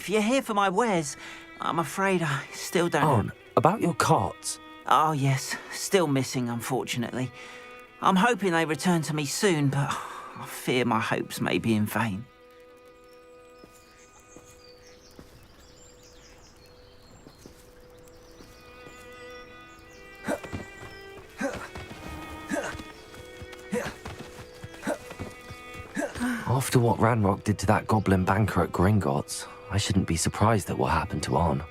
if you're here for my wares, I'm afraid I still don't... On, about your carts. Oh, yes. Still missing, unfortunately. I'm hoping they return to me soon, but I fear my hopes may be in vain. After what Ranrock did to that goblin banker at Gringotts, I shouldn't be surprised at what happened to Arn.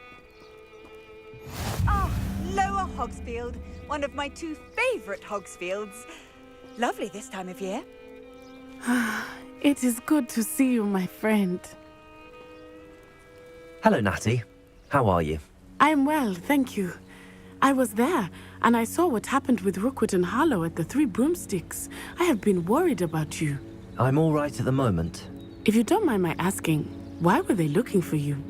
Ah, Lower Hogsfield, one of my two favourite Hogsfields. Lovely this time of year. It is good to see you, my friend. Hello, Natty. How are you? I'm well, thank you. I was there, and I saw what happened with Rookwood and Harlow at the Three Broomsticks. I have been worried about you. I'm all right at the moment. If you don't mind my asking, why were they looking for you?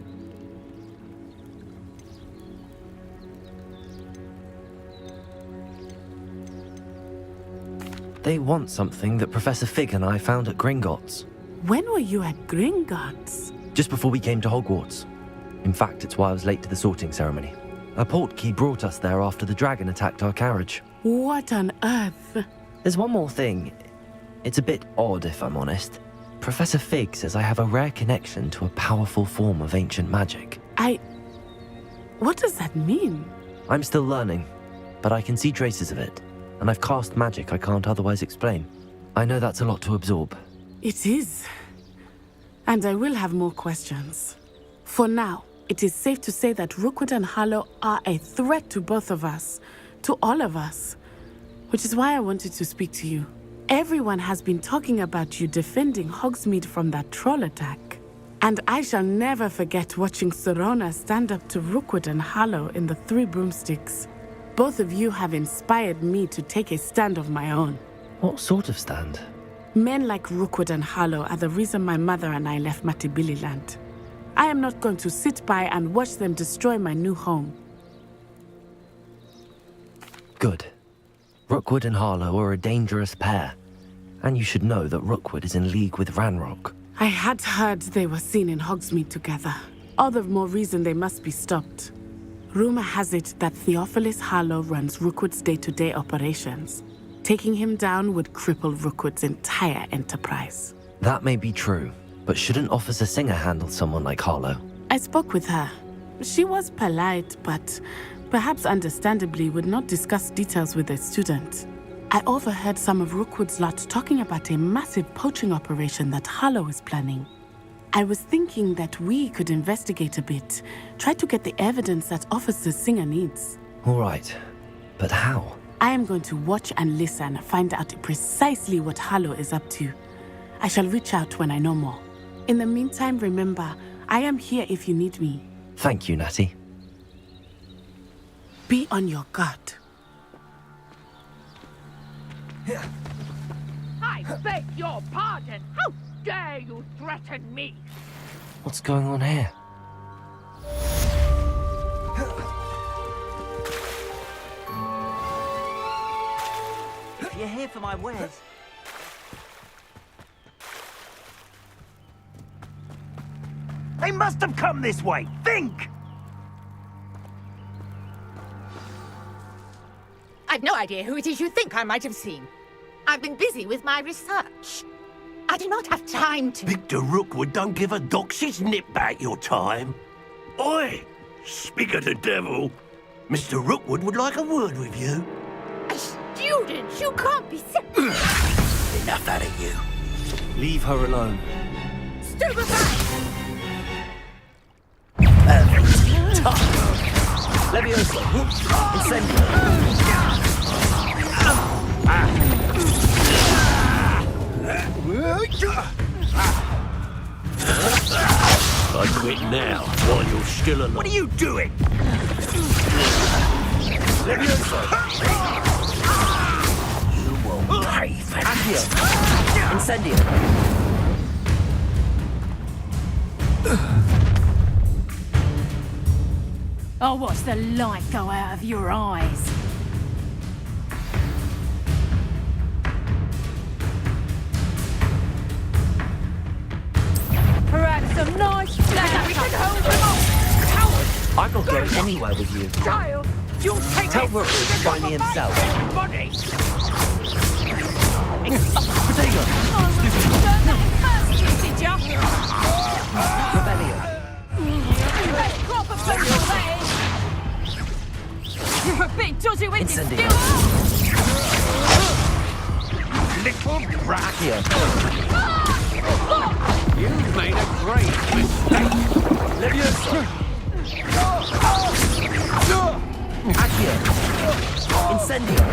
They want something that Professor Fig and I found at Gringotts. When were you at Gringotts? Just before we came to Hogwarts. In fact, it's why I was late to the sorting ceremony. A portkey brought us there after the dragon attacked our carriage. What on earth? There's one more thing. It's a bit odd, if I'm honest. Professor Fig says I have a rare connection to a powerful form of ancient magic. What does that mean? I'm still learning, but I can see traces of it, and I've cast magic I can't otherwise explain. I know that's a lot to absorb. It is. And I will have more questions. For now, it is safe to say that Rookwood and Harlow are a threat to both of us, to all of us, which is why I wanted to speak to you. Everyone has been talking about you defending Hogsmeade from that troll attack. And I shall never forget watching Sorona stand up to Rookwood and Harlow in the Three Broomsticks. Both of you have inspired me to take a stand of my own. What sort of stand? Men like Rookwood and Harlow are the reason my mother and I left Matabeleland. I am not going to sit by and watch them destroy my new home. Good. Rookwood and Harlow are a dangerous pair. And you should know that Rookwood is in league with Ranrock. I had heard they were seen in Hogsmeade together. All the more reason they must be stopped. Rumor has it that Theophilus Harlow runs Rookwood's day-to-day operations. Taking him down would cripple Rookwood's entire enterprise. That may be true, but shouldn't Officer Singer handle someone like Harlow? I spoke with her. She was polite, but perhaps understandably would not discuss details with a student. I overheard some of Rookwood's lot talking about a massive poaching operation that Harlow is planning. I was thinking that we could investigate a bit, try to get the evidence that Officer Singer needs. All right, but how? I am going to watch and listen, find out precisely what Harlow is up to. I shall reach out when I know more. In the meantime, remember, I am here if you need me. Thank you, Natty. Be on your guard. I beg your pardon! How dare you threaten me? What's going on here? If you're here for my wares... They must have come this way! Think! I've no idea who it is you think I might have seen. I've been busy with my research. I do not have time to... Victor Rookwood don't give a doxy's nip back your time. Oi! Speak of the devil. Mr. Rookwood would like a word with you. A student? You can't be sick. Enough out of you. Leave her alone. Stupefy! Tough. Leviosa! Incendio! I quit now, while you're still alive. What are you doing? Leviosa! You will pay for Accio! Incendio! I'll watch the light go out of your eyes. Perhaps some nice flash. I'm not going anywhere with you. Child, you'll take Tell it Rook to find me himself. body. Potato! Did ya? Rebellion! Proper personal leg. You're a bit dodgy with this Incendio! Little brat. Accio! You've made a great mistake. Leviosa! Accio! Incendio!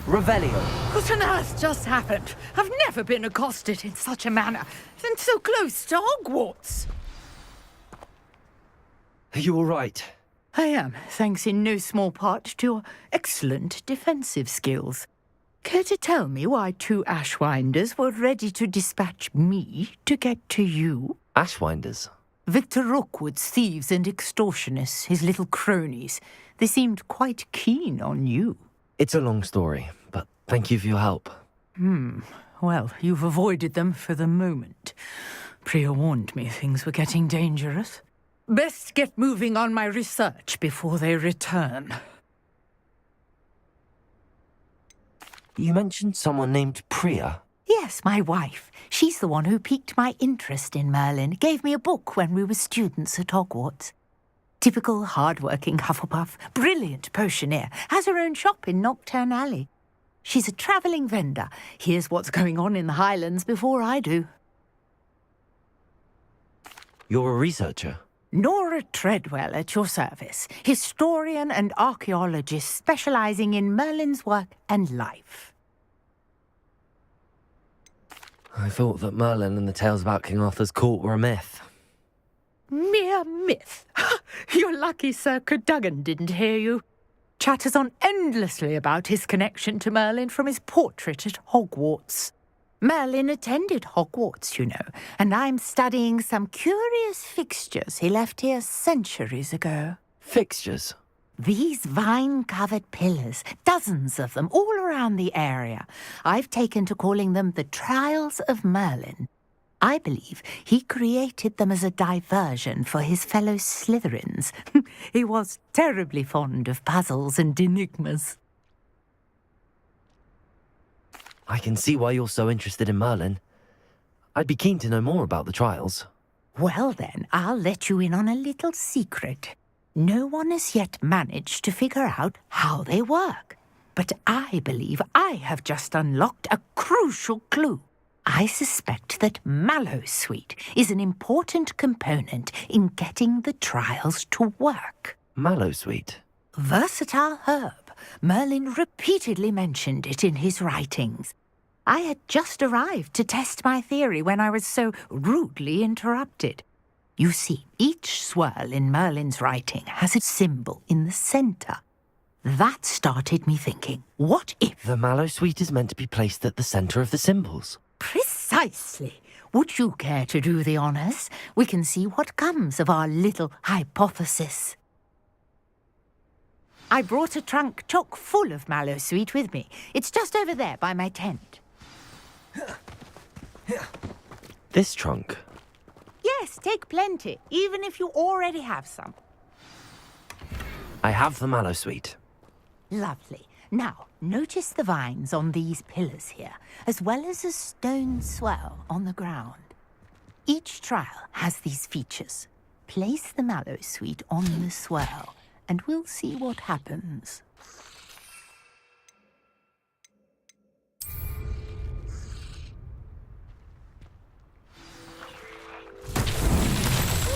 Revelio! What on earth just happened? I've never been accosted in such a manner, and so close to Hogwarts. Are you all right? I am, thanks in no small part to your excellent defensive skills. Care to tell me why 2 Ashwinders were ready to dispatch me to get to you? Ashwinders? Victor Rookwood's thieves and extortionists, his little cronies. They seemed quite keen on you. It's a long story, but thank you for your help. Well, you've avoided them for the moment. Priya warned me things were getting dangerous. Best get moving on my research before they return. You mentioned someone named Priya. Yes, my wife. She's the one who piqued my interest in Merlin, gave me a book when we were students at Hogwarts. Typical hard-working Hufflepuff, brilliant potioneer, has her own shop in Nocturne Alley. She's a travelling vendor, hears what's going on in the Highlands before I do. You're a researcher. Nora Treadwell at your service, historian and archaeologist specialising in Merlin's work and life. I thought that Merlin and the tales about King Arthur's court were a myth. Mere myth. You're lucky Sir Cadogan didn't hear you. Chatters on endlessly about his connection to Merlin from his portrait at Hogwarts. Merlin attended Hogwarts, you know, and I'm studying some curious fixtures he left here centuries ago. Fixtures? These vine-covered pillars, dozens of them all around the area. I've taken to calling them the Trials of Merlin. I believe he created them as a diversion for his fellow Slytherins. He was terribly fond of puzzles and enigmas. I can see why you're so interested in Merlin. I'd be keen to know more about the trials. Well then, I'll let you in on a little secret. No one has yet managed to figure out how they work. But I believe I have just unlocked a crucial clue. I suspect that Mallowsweet is an important component in getting the trials to work. Mallowsweet? Versatile herb. Merlin repeatedly mentioned it in his writings. I had just arrived to test my theory when I was so rudely interrupted. You see, each swirl in Merlin's writing has a symbol in the centre. That started me thinking, what if... The Mallowsweet is meant to be placed at the centre of the symbols. Precisely. Would you care to do the honours? We can see what comes of our little hypothesis. I brought a trunk chock full of Mallowsweet with me. It's just over there by my tent. This trunk? Yes, take plenty, even if you already have some. I have the Mallowsweet. Lovely. Now, notice the vines on these pillars here, as well as a stone swell on the ground. Each trial has these features. Place the Mallowsweet on the swell, and we'll see what happens.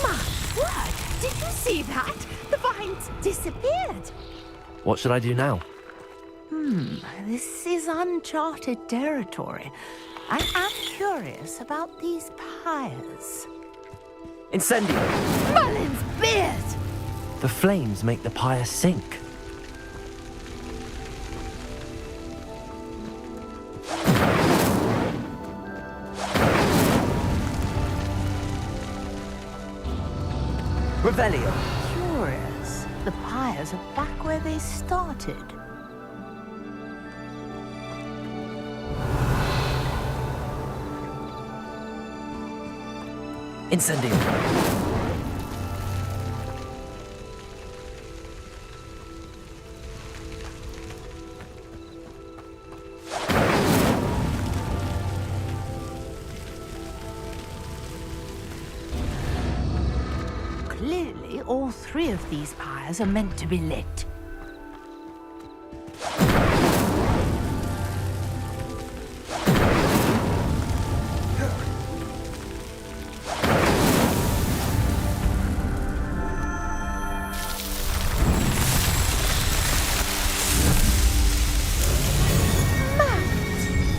My word! Did you see that? The vines disappeared. What should I do now? This is uncharted territory. I am curious about these pyres. Incendio! Merlin's beard! The flames make the pyre sink. Revelio! Curious. The pyres are back where they started. Incendio. Clearly, all three of these pyres are meant to be lit.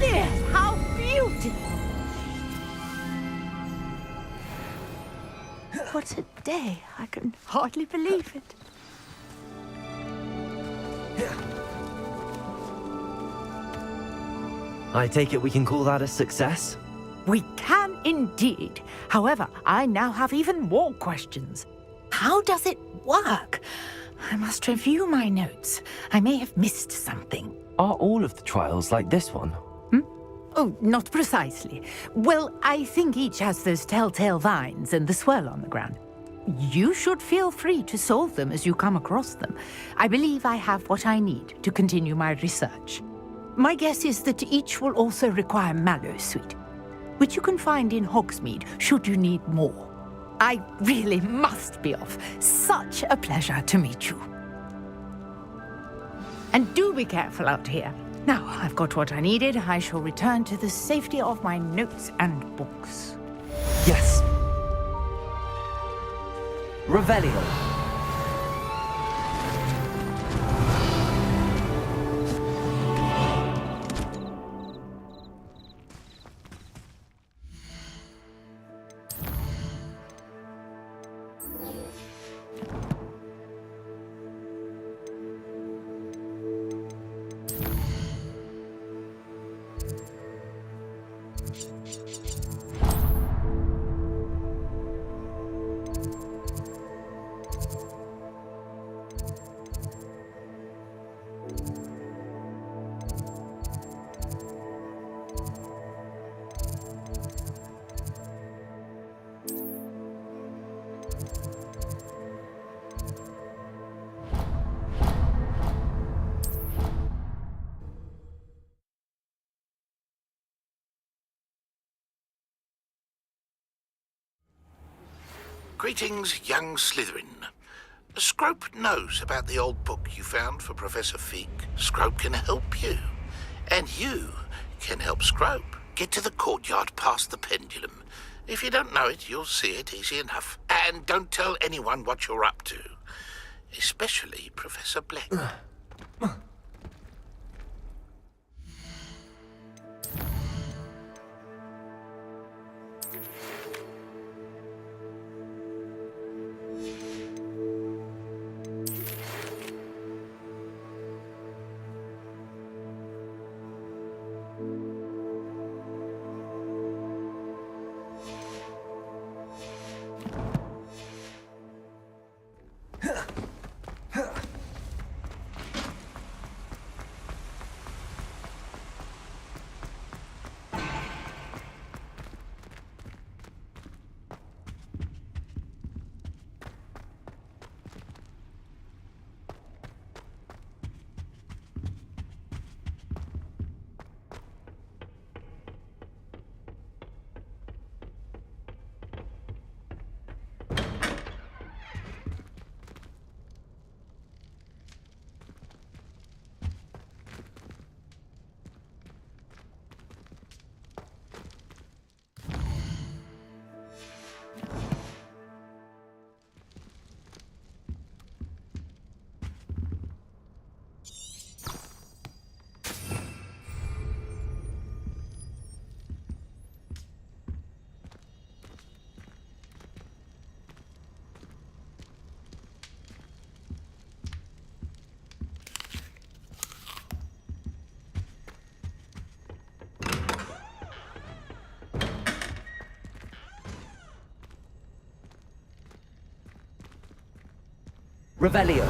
Yes, how beautiful! What a day. I can hardly believe it. I take it we can call that a success? We can indeed. However, I now have even more questions. How does it work? I must review my notes. I may have missed something. Are all of the trials like this one? Oh, not precisely. Well, I think each has those telltale vines and the swirl on the ground. You should feel free to solve them as you come across them. I believe I have what I need to continue my research. My guess is that each will also require mallow sweet, which you can find in Hogsmeade should you need more. I really must be off. Such a pleasure to meet you. And do be careful out here. Now I've got what I needed, I shall return to the safety of my notes and books. Yes. Revelio. Greetings, young Slytherin. Scrope knows about the old book you found for Professor Fig. Scrope can help you. And you can help Scrope. Get to the courtyard past the pendulum. If you don't know it, you'll see it easy enough. And don't tell anyone what you're up to. Especially Professor Black. Revelio.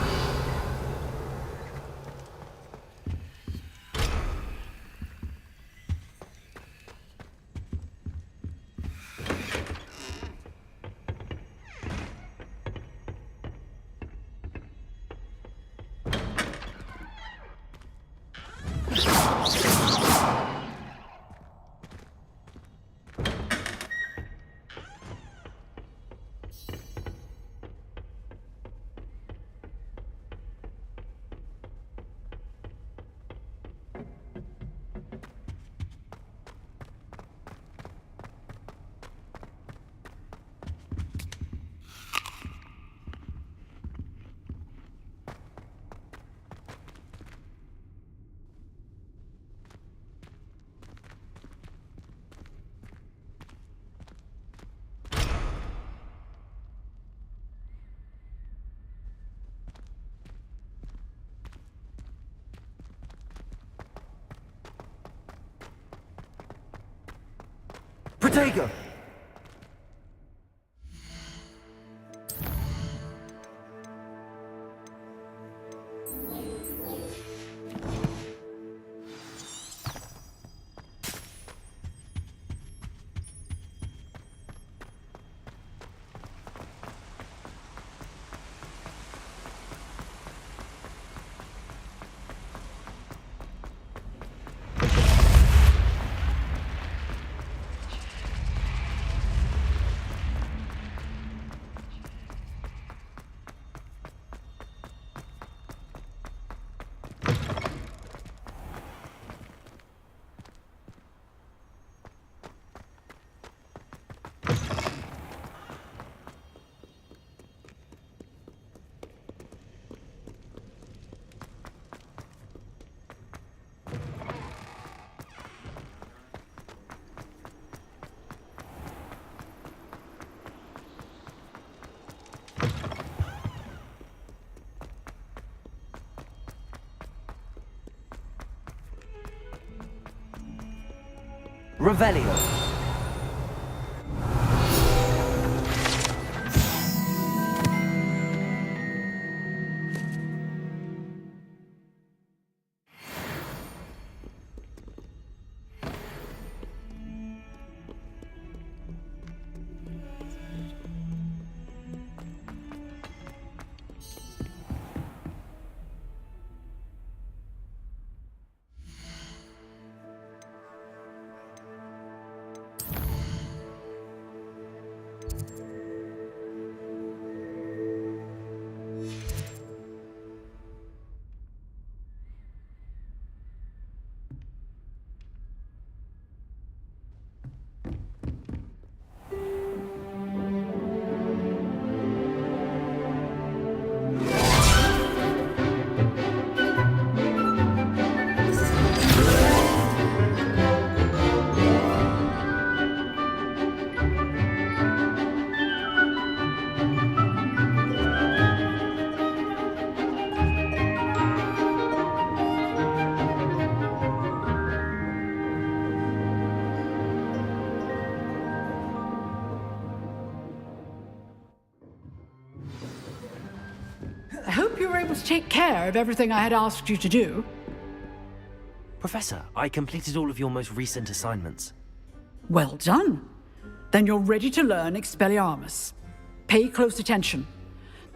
Protego! Revelio. I hope you were able to take care of everything I had asked you to do. Professor, I completed all of your most recent assignments. Well done. Then you're ready to learn Expelliarmus. Pay close attention.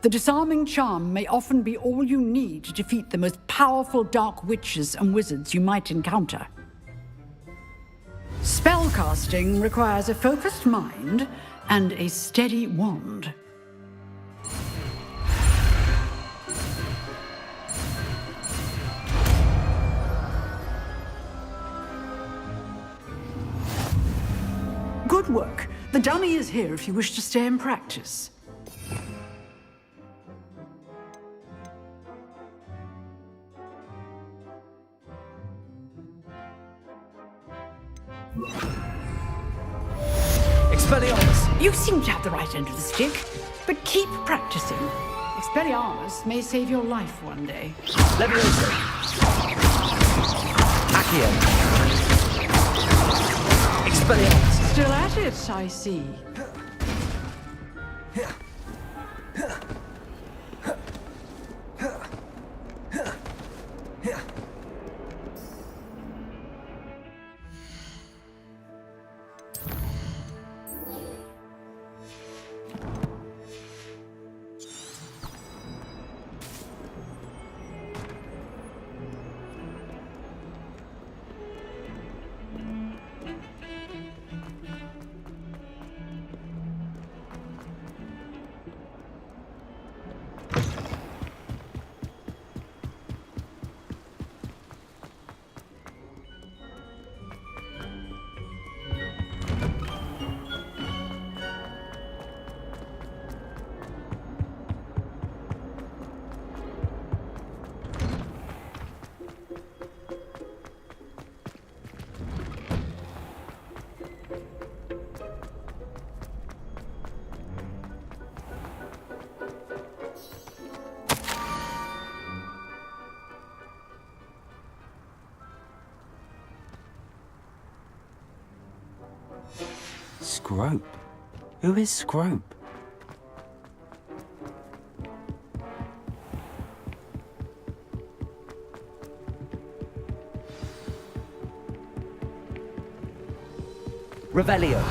The disarming charm may often be all you need to defeat the most powerful dark witches and wizards you might encounter. Spellcasting requires a focused mind and a steady wand. Good work. The dummy is here if you wish to stay and practice. Expelliarmus! You seem to have the right end of the stick, but keep practicing. Expelliarmus may save your life one day. Leviosa! Accio! Expelliarmus! Still at it, I see. Scrope? Who is Scrope? Revelio.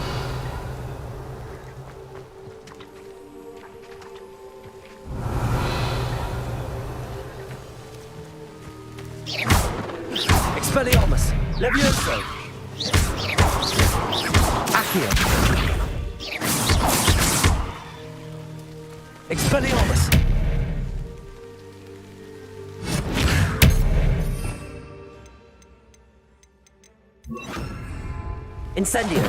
Expelliarmus. Levioso. Accio. Expelliarmus. Incendio.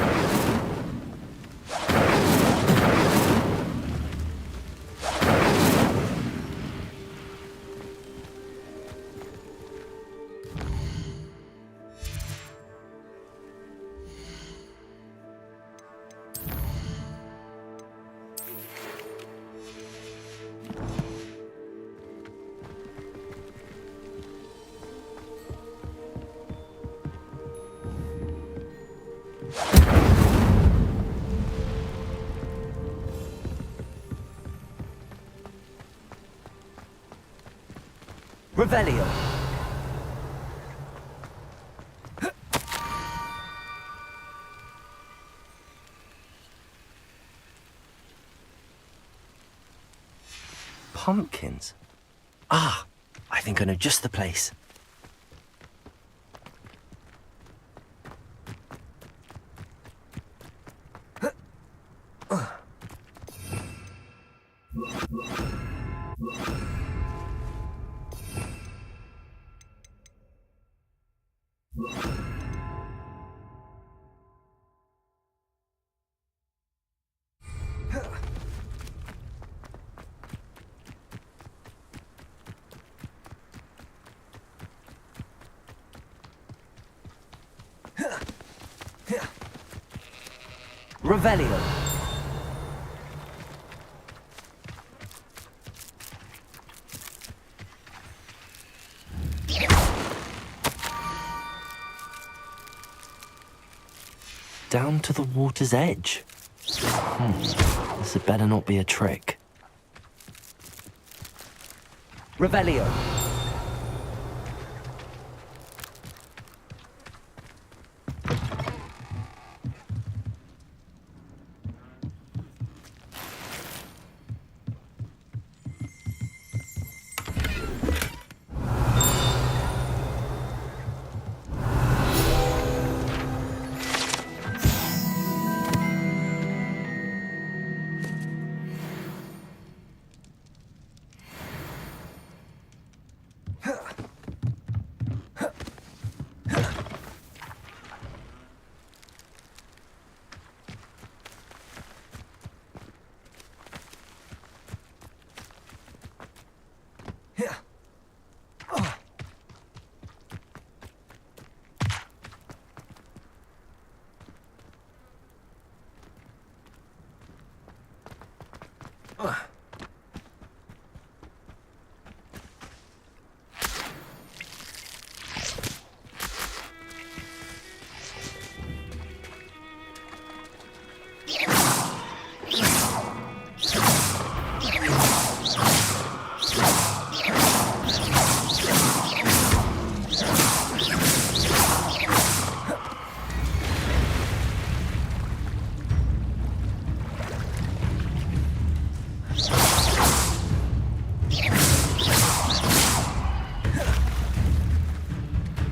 Revelio. Pumpkins? Ah, I think I know just the place. Revelio. Down to the water's edge. This had better not be a trick. Revelio.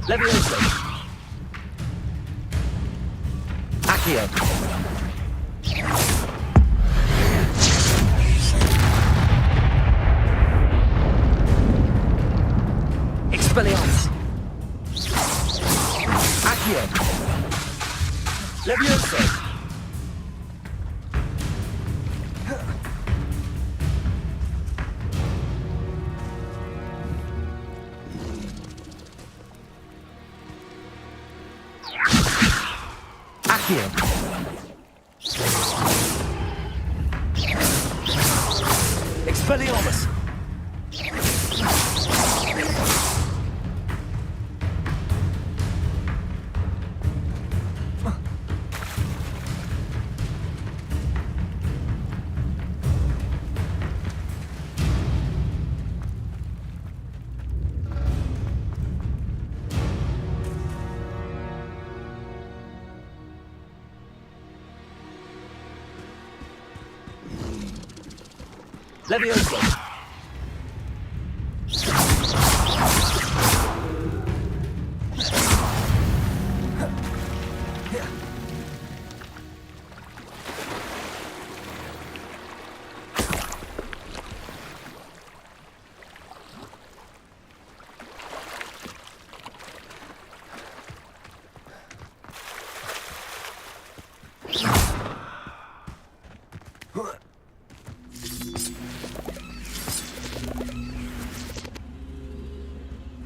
Levioso. Accio. Expelliarmus. Accio. Levioso. Accio. Expelliarmus. Levioso!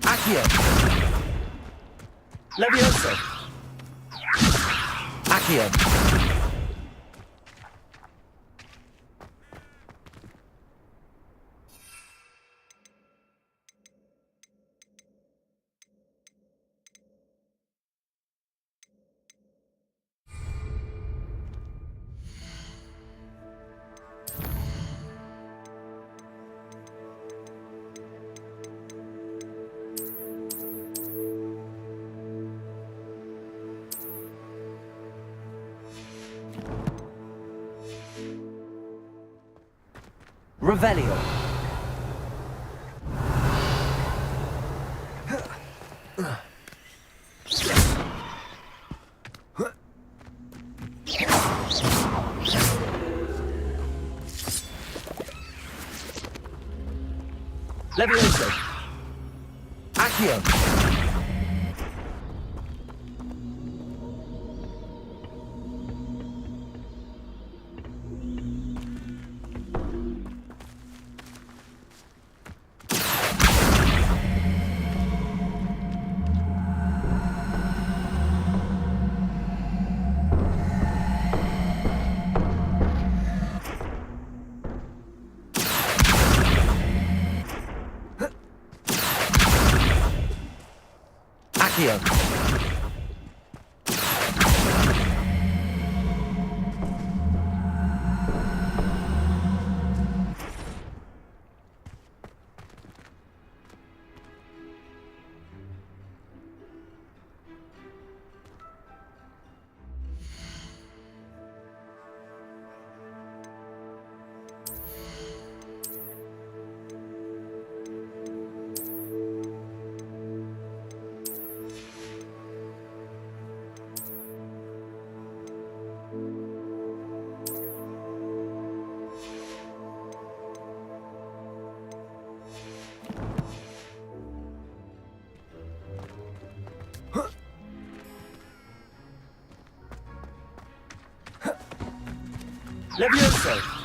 Accio! Levioso! Accio! Revelio. Levioso. Accio. Accio. Levioso!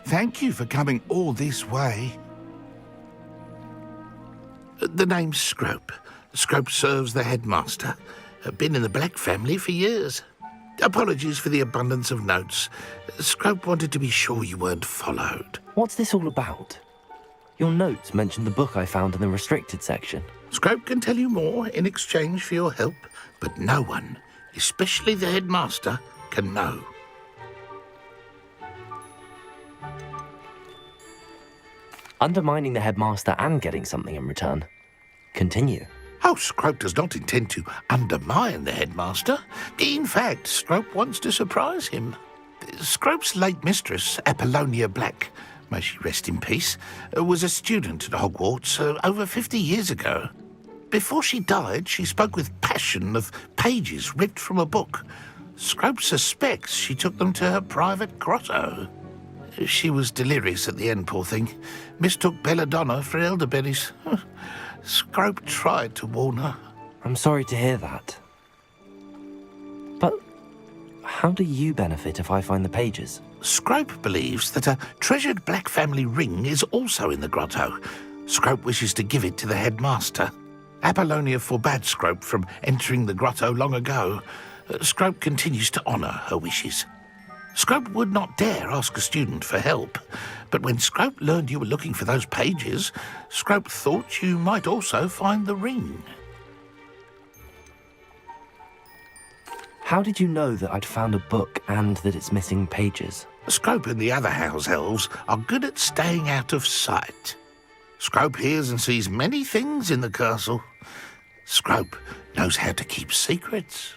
Thank you for coming all this way. The name's Scrope. Scrope serves the headmaster. Been in the Black family for years. Apologies for the abundance of notes. Scrope wanted to be sure you weren't followed. What's this all about? Your notes mentioned the book I found in the restricted section. Scrope can tell you more in exchange for your help, but no one, especially the headmaster, can know. Undermining the headmaster and getting something in return. Continue. Oh, Scrope does not intend to undermine the headmaster. In fact, Scrope wants to surprise him. Scrope's late mistress, Apollonia Black, may she rest in peace, was a student at Hogwarts over 50 years ago. Before she died, she spoke with passion of pages ripped from a book. Scrope suspects she took them to her private grotto. She was delirious at the end, poor thing. Mistook belladonna for elderberries. Scrope tried to warn her. I'm sorry to hear that. But how do you benefit if I find the pages? Scrope believes that a treasured Black family ring is also in the grotto. Scrope wishes to give it to the headmaster. Apollonia forbade Scrope from entering the grotto long ago. Scrope continues to honour her wishes. Scrope would not dare ask a student for help, but when Scrope learned you were looking for those pages, Scrope thought you might also find the ring. How did you know that I'd found a book and that it's missing pages? Scrope and the other house elves are good at staying out of sight. Scrope hears and sees many things in the castle. Scrope knows how to keep secrets.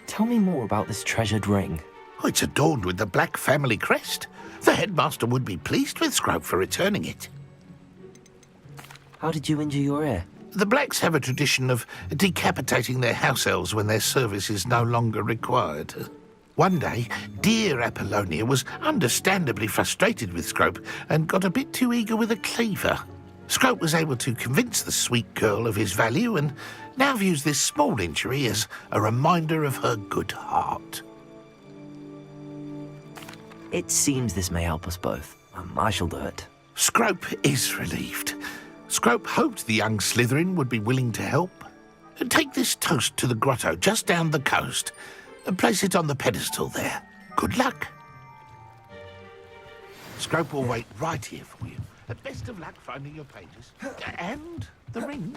Tell me more about this treasured ring. Oh, it's adorned with the Black family crest. The headmaster would be pleased with Scrope for returning it. How did you injure your ear? The Blacks have a tradition of decapitating their house elves when their service is no longer required. One day, dear Apollonia was understandably frustrated with Scrope and got a bit too eager with a cleaver. Scrope was able to convince the sweet girl of his value and now views this small injury as a reminder of her good heart. It seems this may help us both. I shall do it. Scrope is relieved. Scrope hoped the young Slytherin would be willing to help. Take this toast to the grotto just down the coast and place it on the pedestal there. Good luck. Scrope will wait right here for you. Best of luck finding your pages. And the ring.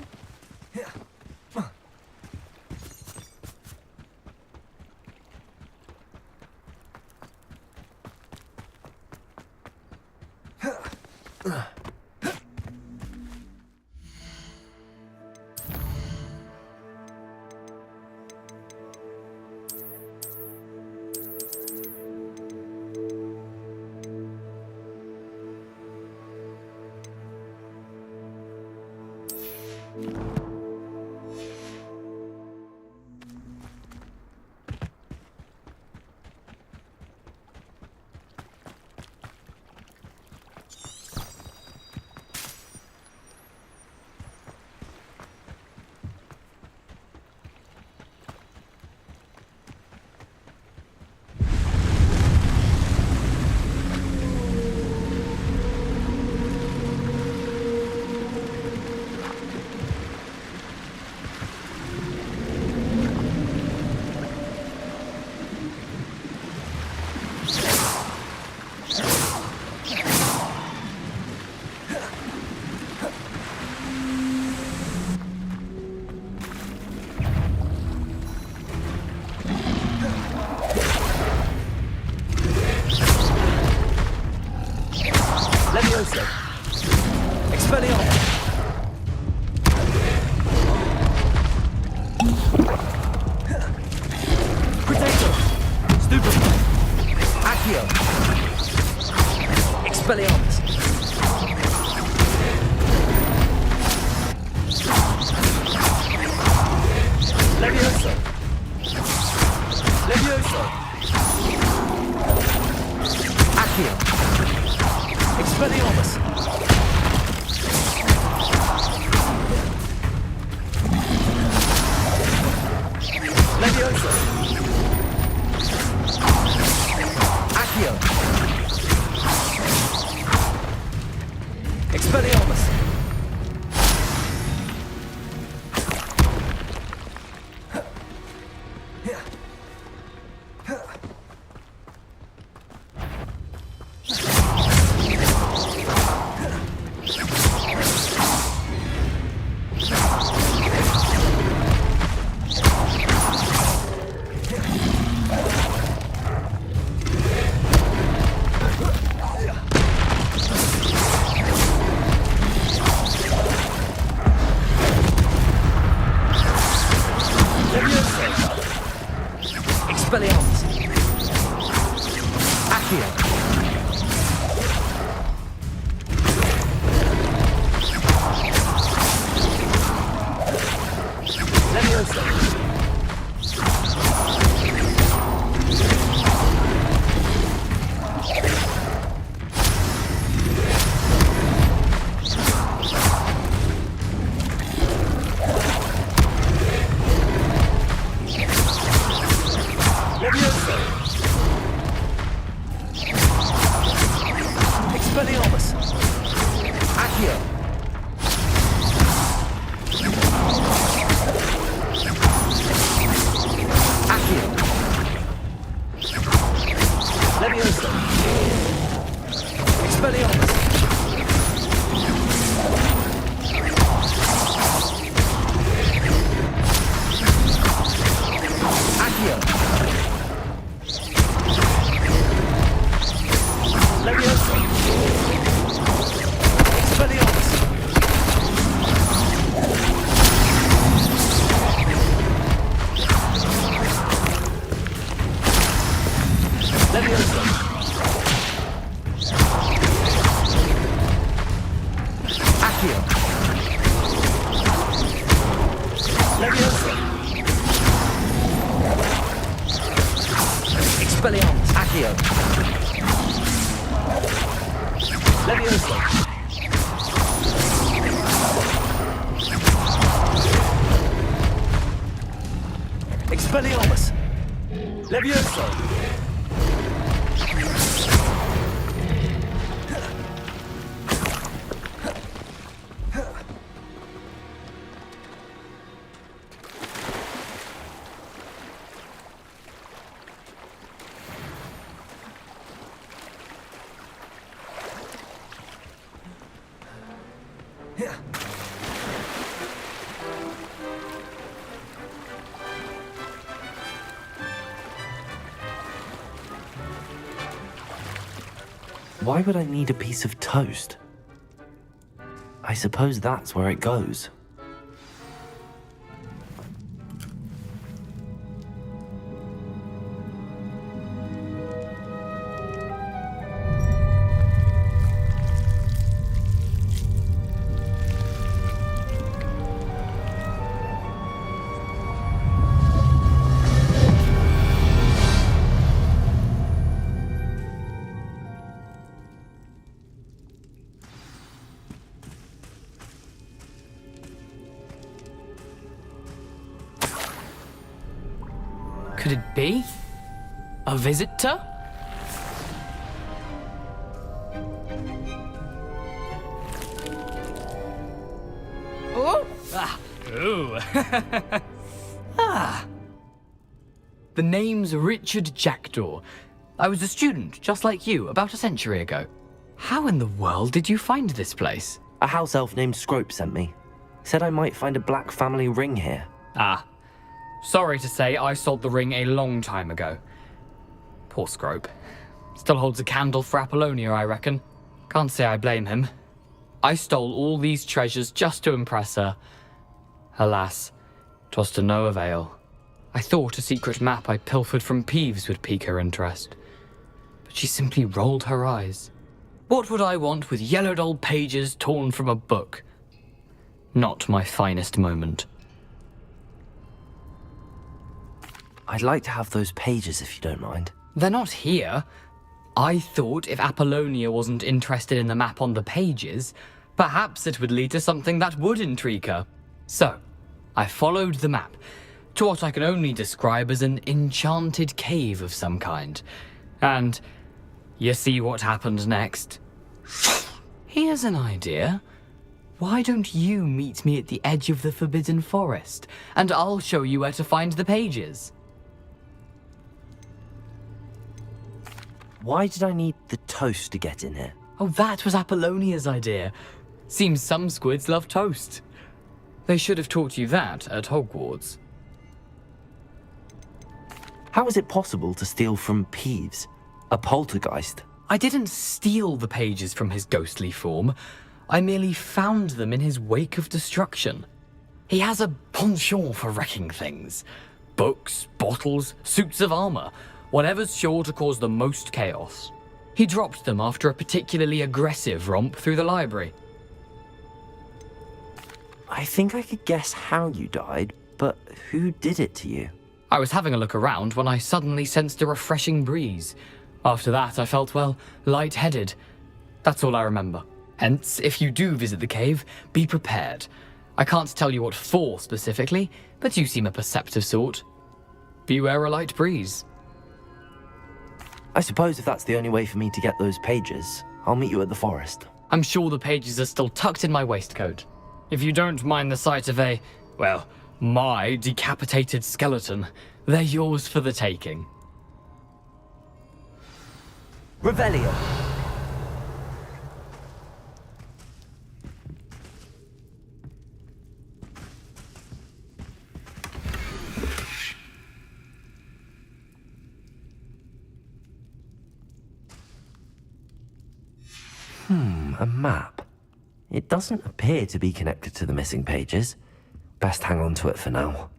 Leviosa! Expelliarmus! Accio! Leviosa! Expelliarmus! Leviosa! Why would I need a piece of toast? I suppose that's where it goes. Could it be? A visitor? Oh! Ah! Ooh! Ah! The name's Richard Jackdaw. I was a student, just like you, about a century ago. How in the world did you find this place? A house elf named Scrope sent me. Said I might find a black family ring here. Ah. Sorry to say, I sold the ring a long time ago. Poor Scrope. Still holds a candle for Apollonia, I reckon. Can't say I blame him. I stole all these treasures just to impress her. Alas, 'twas to no avail. I thought a secret map I pilfered from Peeves would pique her interest. But she simply rolled her eyes. What would I want with yellowed old pages torn from a book? Not my finest moment. I'd like to have those pages if you don't mind. They're not here. I thought if Apollonia wasn't interested in the map on the pages, perhaps it would lead to something that would intrigue her. So, I followed the map to what I can only describe as an enchanted cave of some kind. And you see what happened next? Here's an idea. Why don't you meet me at the edge of the Forbidden Forest, and I'll show you where to find the pages. Why did I need the toast to get in here? Oh, that was Apollonia's idea. Seems some squids love toast. They should have taught you that at Hogwarts. How is it possible to steal from Peeves, a poltergeist? I didn't steal the pages from his ghostly form. I merely found them in his wake of destruction. He has a penchant for wrecking things. Books, bottles, suits of armor, whatever's sure to cause the most chaos. He dropped them after a particularly aggressive romp through the library. I think I could guess how you died, but who did it to you? I was having a look around when I suddenly sensed a refreshing breeze. After that, I felt, well, lightheaded. That's all I remember. Hence, if you do visit the cave, be prepared. I can't tell you what for specifically, but you seem a perceptive sort. Beware a light breeze. I suppose if that's the only way for me to get those pages, I'll meet you at the forest. I'm sure the pages are still tucked in my waistcoat. If you don't mind the sight of a, well, my decapitated skeleton, they're yours for the taking. Revelio! A map. It doesn't appear to be connected to the missing pages. Best hang on to it for now.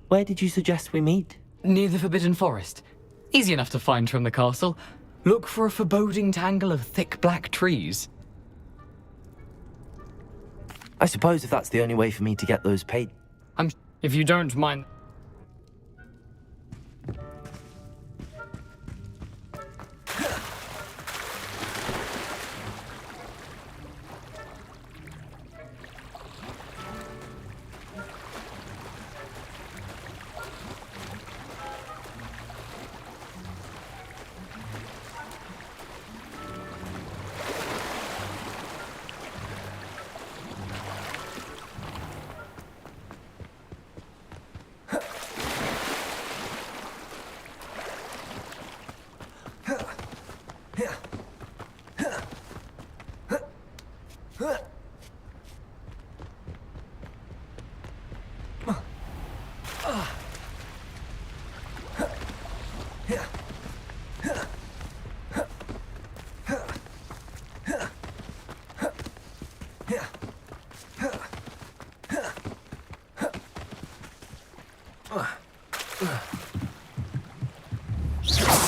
Where did you suggest we meet? Near the Forbidden Forest. Easy enough to find from the castle. Look for a foreboding tangle of thick black trees. I suppose if that's the only way for me to get those paid... If you don't mind...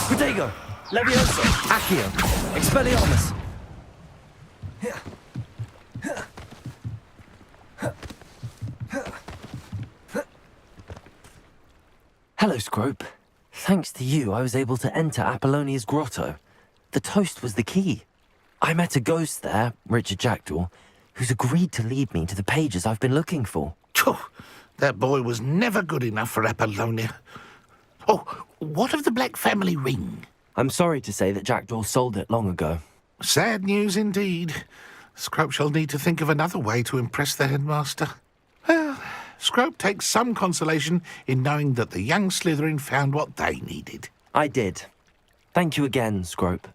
Protego! Levioso! Accio! Expelliarmus! Hello, Scrope. Thanks to you, I was able to enter Apollonia's grotto. The toast was the key. I met a ghost there, Richard Jackdaw, who's agreed to lead me to the pages I've been looking for. Phew, that boy was never good enough for Apollonia. Oh, what of the Black family ring? I'm sorry to say that Jackdaw sold it long ago. Sad news indeed. Scrope shall need to think of another way to impress the headmaster. Well, Scrope takes some consolation in knowing that the young Slytherin found what they needed. I did. Thank you again, Scrope.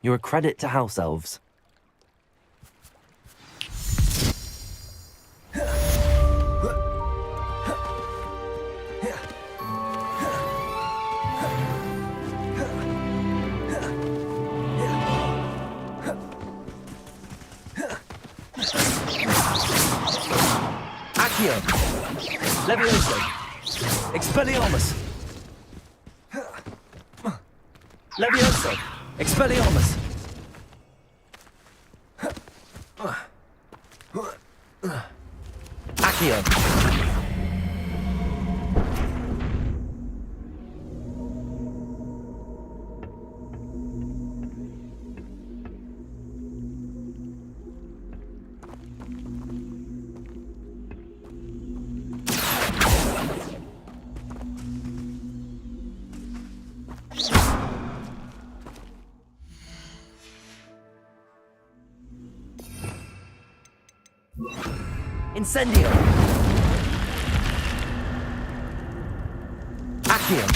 You're a credit to House Elves. Accio! Levioso! Expelliarmus! Levioso! Expelliarmus! Accio! Incendio! Accio!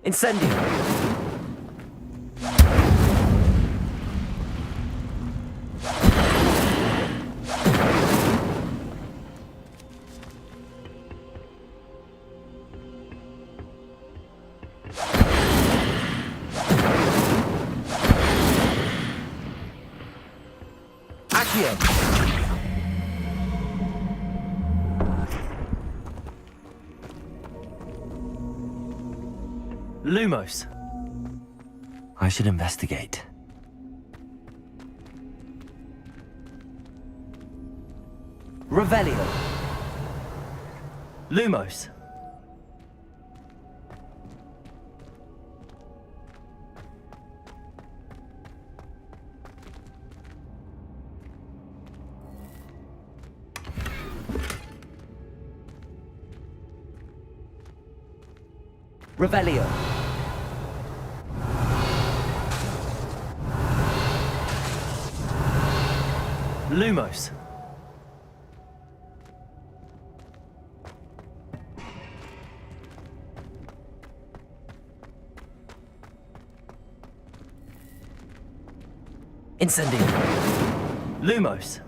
Incendio! Accio! Lumos. I should investigate. Revelio. Lumos. Revelio. Lumos. Incendio. Lumos.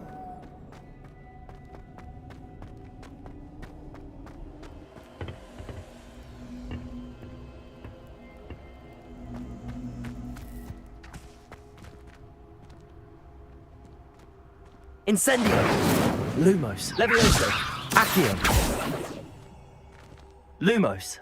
Incendio! Lumos. Levioso. Accio. Lumos.